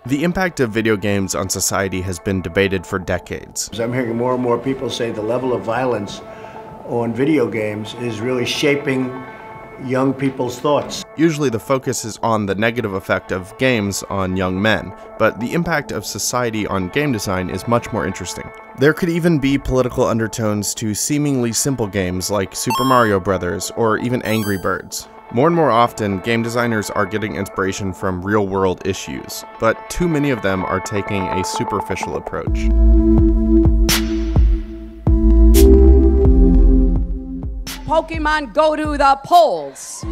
The impact of video games on society has been debated for decades. I'm hearing more and more people say the level of violence on video games is really shaping young people's thoughts. Usually the focus is on the negative effect of games on young men, but the impact of society on game design is much more interesting. There could even be political undertones to seemingly simple games like Super Mario Bros. Or even Angry Birds. More and more often, game designers are getting inspiration from real-world issues, but too many of them are taking a superficial approach. Pokemon go to the polls!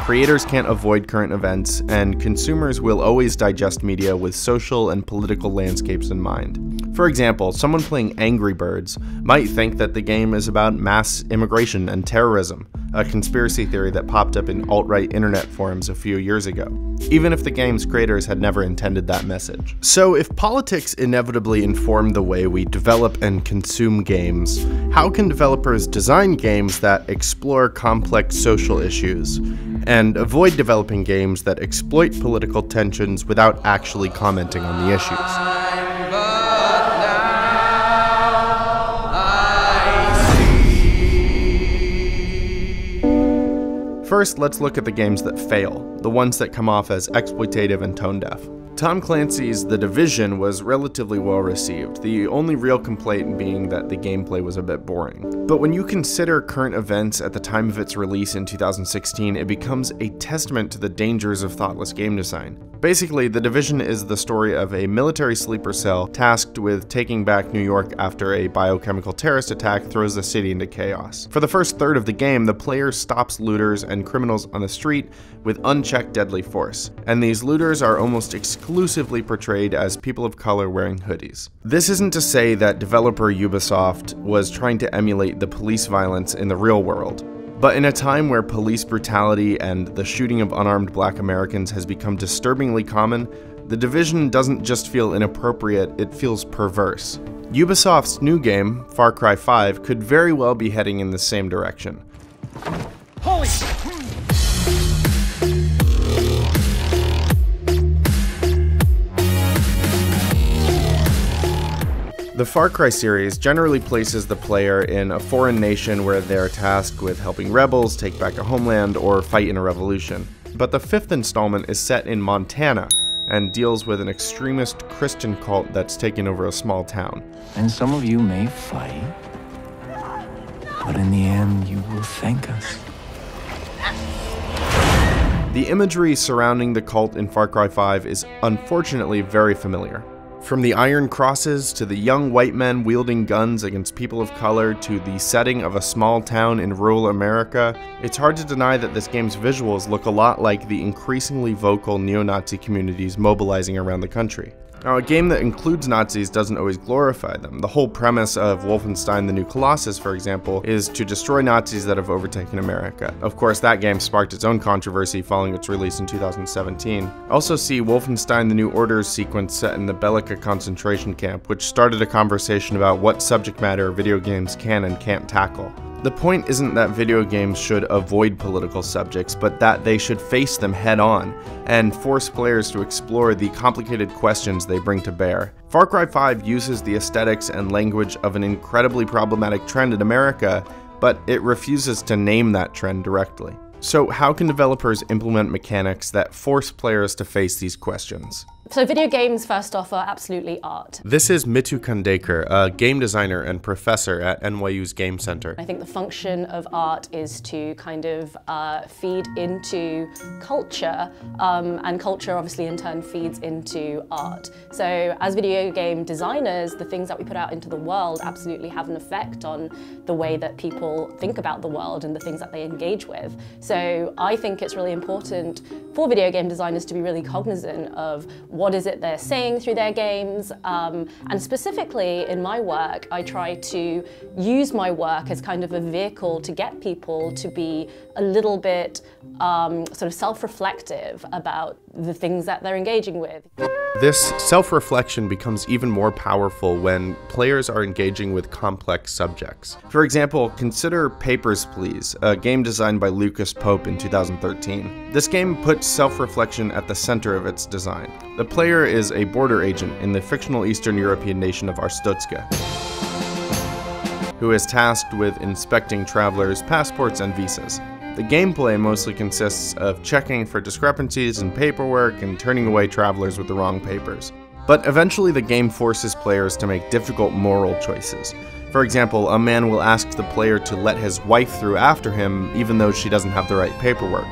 Creators can't avoid current events, and consumers will always digest media with social and political landscapes in mind. For example, someone playing Angry Birds might think that the game is about mass immigration and terrorism, a conspiracy theory that popped up in alt-right internet forums a few years ago, even if the game's creators had never intended that message. So if politics inevitably inform the way we develop and consume games, how can developers design games that explore complex social issues, and avoid developing games that exploit political tensions without actually commenting on the issues? First, let's look at the games that fail, the ones that come off as exploitative and tone-deaf. Tom Clancy's The Division was relatively well received, the only real complaint being that the gameplay was a bit boring. But when you consider current events at the time of its release in 2016, it becomes a testament to the dangers of thoughtless game design. Basically, The Division is the story of a military sleeper cell tasked with taking back New York after a biochemical terrorist attack throws the city into chaos. For the first third of the game, the player stops looters and criminals on the street with unchecked deadly force, and these looters are almost exclusively portrayed as people of color wearing hoodies. This isn't to say that developer Ubisoft was trying to emulate the police violence in the real world. But in a time where police brutality and the shooting of unarmed black Americans has become disturbingly common, The Division doesn't just feel inappropriate, it feels perverse. Ubisoft's new game, Far Cry 5, could very well be heading in the same direction. Holy! The Far Cry series generally places the player in a foreign nation where they are tasked with helping rebels take back a homeland or fight in a revolution. But the fifth installment is set in Montana and deals with an extremist Christian cult that's taken over a small town. And some of you may fight, but in the end you will thank us. The imagery surrounding the cult in Far Cry 5 is unfortunately very familiar. From the iron crosses, to the young white men wielding guns against people of color, to the setting of a small town in rural America, it's hard to deny that this game's visuals look a lot like the increasingly vocal neo-Nazi communities mobilizing around the country. Now, a game that includes Nazis doesn't always glorify them. The whole premise of Wolfenstein: The New Colossus, for example, is to destroy Nazis that have overtaken America. Of course, that game sparked its own controversy following its release in 2017. Also see Wolfenstein: The New Order's sequence set in the Bellica concentration camp, which started a conversation about what subject matter video games can and can't tackle. The point isn't that video games should avoid political subjects, but that they should face them head-on and force players to explore the complicated questions they bring to bear. Far Cry 5 uses the aesthetics and language of an incredibly problematic trend in America, but it refuses to name that trend directly. So how can developers implement mechanics that force players to face these questions? So video games, first off, are absolutely art. This is Mitu Kandekar, a game designer and professor at NYU's Game Center. I think the function of art is to kind of feed into culture, and culture obviously in turn feeds into art. So as video game designers, the things that we put out into the world absolutely have an effect on the way that people think about the world and the things that they engage with. So I think it's really important for video game designers to be really cognizant of what is it they're saying through their games, and specifically in my work, I try to use my work as kind of a vehicle to get people to be a little bit sort of self-reflective about the things that they're engaging with. This self-reflection becomes even more powerful when players are engaging with complex subjects. For example, consider Papers, Please, a game designed by Lucas Pope in 2013. This game puts self-reflection at the center of its design. The player is a border agent in the fictional Eastern European nation of Arstotzka, who is tasked with inspecting travelers' passports and visas. The gameplay mostly consists of checking for discrepancies in paperwork and turning away travelers with the wrong papers. But eventually the game forces players to make difficult moral choices. For example, a man will ask the player to let his wife through after him even though she doesn't have the right paperwork.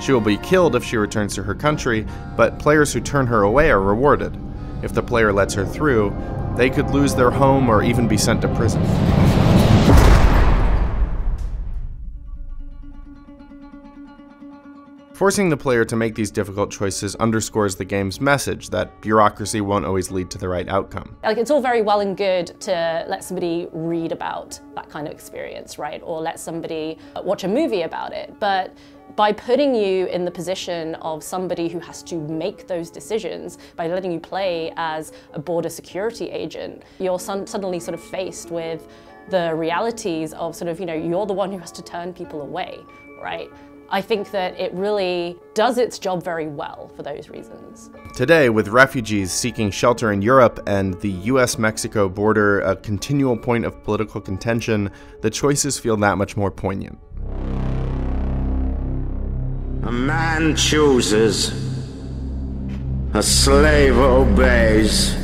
She will be killed if she returns to her country, but players who turn her away are rewarded. If the player lets her through, they could lose their home or even be sent to prison. Forcing the player to make these difficult choices underscores the game's message that bureaucracy won't always lead to the right outcome. Like, it's all very well and good to let somebody read about that kind of experience, right? Or let somebody watch a movie about it. But by putting you in the position of somebody who has to make those decisions, by letting you play as a border security agent, you're suddenly sort of faced with the realities of sort of, you're the one who has to turn people away, right? I think that it really does its job very well for those reasons. Today, with refugees seeking shelter in Europe and the US-Mexico border a continual point of political contention, the choices feel that much more poignant. A man chooses, a slave obeys.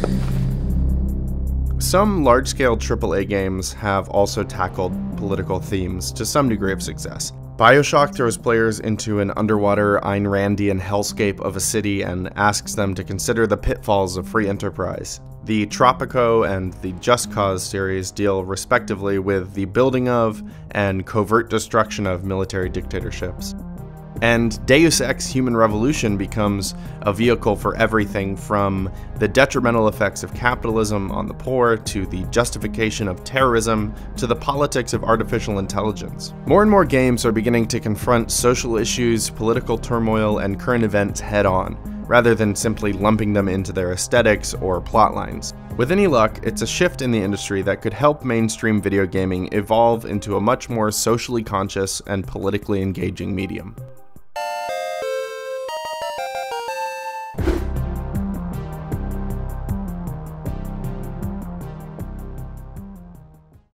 Some large-scale AAA games have also tackled political themes to some degree of success. BioShock throws players into an underwater Ayn Randian hellscape of a city and asks them to consider the pitfalls of free enterprise. The Tropico and the Just Cause series deal respectively with the building of and covert destruction of military dictatorships. And Deus Ex: Human Revolution becomes a vehicle for everything from the detrimental effects of capitalism on the poor, to the justification of terrorism, to the politics of artificial intelligence. More and more games are beginning to confront social issues, political turmoil, and current events head-on, rather than simply lumping them into their aesthetics or plotlines. With any luck, it's a shift in the industry that could help mainstream video gaming evolve into a much more socially conscious and politically engaging medium.